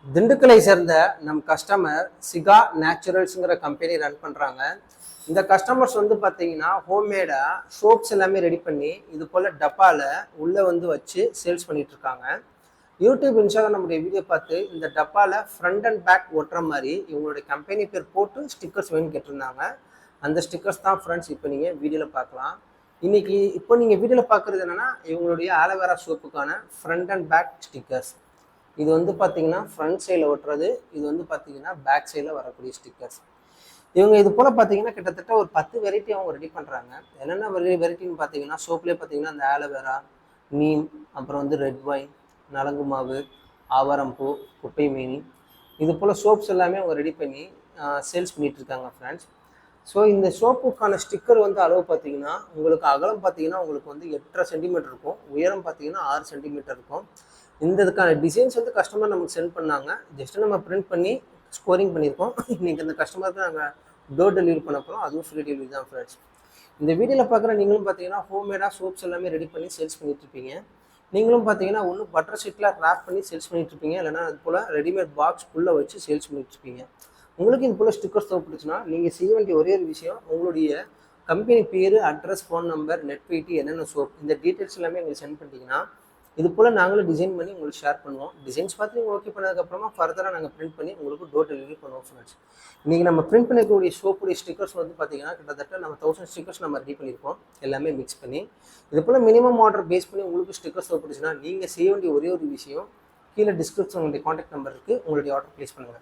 திண்டுக்கலை சேர்ந்த நம் customer சிகா நேச்சுரல்ஸுங்கிற company run பண்ணுறாங்க. இந்த கஸ்டமர்ஸ் வந்து பார்த்தீங்கன்னா ஹோம்மேடாக சோப்ஸ் எல்லாமே ரெடி பண்ணி இது போல் டப்பாவில் உள்ளே வந்து வச்சு சேல்ஸ் பண்ணிட்டு இருக்காங்க. யூடியூப் இன்ஸ்டாகிராம் நம்முடைய வீடியோ பார்த்து இந்த டப்பாவில் ஃப்ரண்ட் அண்ட் பேக் ஒட்டுற மாதிரி இவங்களுடைய கம்பெனி பேர் போட்டு ஸ்டிக்கர்ஸ் வேணும்னு கேட்டிருந்தாங்க. அந்த ஸ்டிக்கர்ஸ் தான் ஃப்ரெண்ட்ஸ் இப்போ நீங்கள் வீடியோவில் பார்க்கலாம். இன்னைக்கு இப்போ நீங்கள் வீடியோவில் பார்க்குறது என்னென்னா இவங்களுடைய ஆலோவேரா சோப்புக்கான ஃப்ரண்ட் அண்ட் பேக் ஸ்டிக்கர்ஸ். இது வந்து பார்த்தீங்கன்னா ஃப்ரண்ட் சைடில் ஒட்டுறது, இது வந்து பார்த்தீங்கன்னா பேக் சைடில் வரக்கூடிய ஸ்டிக்கர்ஸ். இவங்க இது போல் பார்த்தீங்கன்னா கிட்டத்தட்ட ஒரு 10 வெரைட்டி அவங்க ரெடி பண்ணுறாங்க. என்னென்ன வெரைட்டின்னு பார்த்தீங்கன்னா சோப்லேயே பார்த்தீங்கன்னா அந்த ஆலோவேரா, நீம், அப்புறம் வந்து ரெட் வைன், நலங்கு மாவு, ஆவாரம்பூ, குப்பை மீனி, இது போல் சோப்ஸ் எல்லாமே அவங்க ரெடி பண்ணி சேல்ஸ் பண்ணிட்டு இருக்காங்க ஃப்ரெண்ட்ஸ். ஸோ இந்த சோப்புக்கான ஸ்டிக்கர் வந்து அளவு பார்த்தீங்கன்னா உங்களுக்கு அகலம் பார்த்தீங்கன்னா உங்களுக்கு வந்து 8.5 சென்டிமீட்டர் இருக்கும், உயரம் பார்த்தீங்கன்னா 6 சென்டிமீட்டர் இருக்கும். இந்த இதுக்கான டிசைன்ஸ் வந்து கஸ்டமர் நமக்கு சென்ட் பண்ணாங்க. ஜஸ்ட் நம்ம பிரிண்ட் பண்ணி ஸ்கோரிங் பண்ணியிருக்கோம். இன்னைக்கு இந்த கஸ்டமருக்கு நாங்கள் டோர் டெலிவரி பண்ண போகிறோம், அதுவும் ஃப்ரீ டெலிவரி தான் ஃப்ரெண்ட்ஸ். இந்த வீடியோவில் பார்க்குற நீங்களும் பார்த்தீங்கன்னா ஹோம்மேடாக சோப்ஸ் எல்லாமே ரெடி பண்ணி சேல்ஸ் பண்ணிட்டு இருப்பீங்க. நீங்களும் பார்த்தீங்கன்னா ஒன்று பட்டர் ஷீட்டில் ரேப் பண்ணி சேல்ஸ் பண்ணிட்டு இருப்பீங்க, இல்லைனா அது போல் ரெடிமேட் பாக்ஸ் உள்ளே வச்சு சேல்ஸ் பண்ணிட்டு இருப்பீங்க. உங்களுக்கு இது போல் ஸ்டிக்கர்ஸ் தேவைப்படுச்சுன்னா நீங்கள் செய்ய வேண்டிய ஒரே ஒரு விஷயம், உங்களுடைய கம்பெனி பேர், address, phone number, net weight, என்னென்ன சோப், இந்த டீட்டெயில்ஸ் எல்லாமே எங்களுக்கு சென்ட் பண்ணிட்டீங்கன்னா இது போல் நாங்களும் டிசைன் பண்ணி உங்களுக்கு ஷேர் பண்ணுவோம். டிசைன்ஸ் பார்த்து நீங்கள் ஓகே பண்ணதுக்கப்புறமா ஃபர்தராக நாங்கள் பிரிண்ட் பண்ணி உங்களுக்கு டோர் டெலிவரி பண்ணுவோம் ஃப்ரெண்ட்ஸ். இன்றைக்கி நம்ம பிரிண்ட் பண்ணிக்கக்கூடிய சோப்புடைய ஸ்டிக்கர்ஸ் வந்து பார்த்தீங்கன்னா கிட்டத்தட்ட நம்ம 1000 ஸ்டிக்கர்ஸ் நம்ம ரெடி பண்ணியிருக்கோம், எல்லாமே மிக்ஸ் பண்ணி. இது போல் மினிமம் ஆர்டர் பேஸ் பண்ணி உங்களுக்கு ஸ்டிக்கர்ஸ் தேவைப்படுச்சுன்னா நீங்கள் செய்ய வேண்டிய ஒரே ஒரு விஷயம், கீழே டிஸ்கிரிப்ஷன் உங்களுடைய காண்டாக்ட் நம்பர் இருக்குது, உங்களுடைய ஆர்டர் ப்ளேஸ் பண்ணுங்கள்.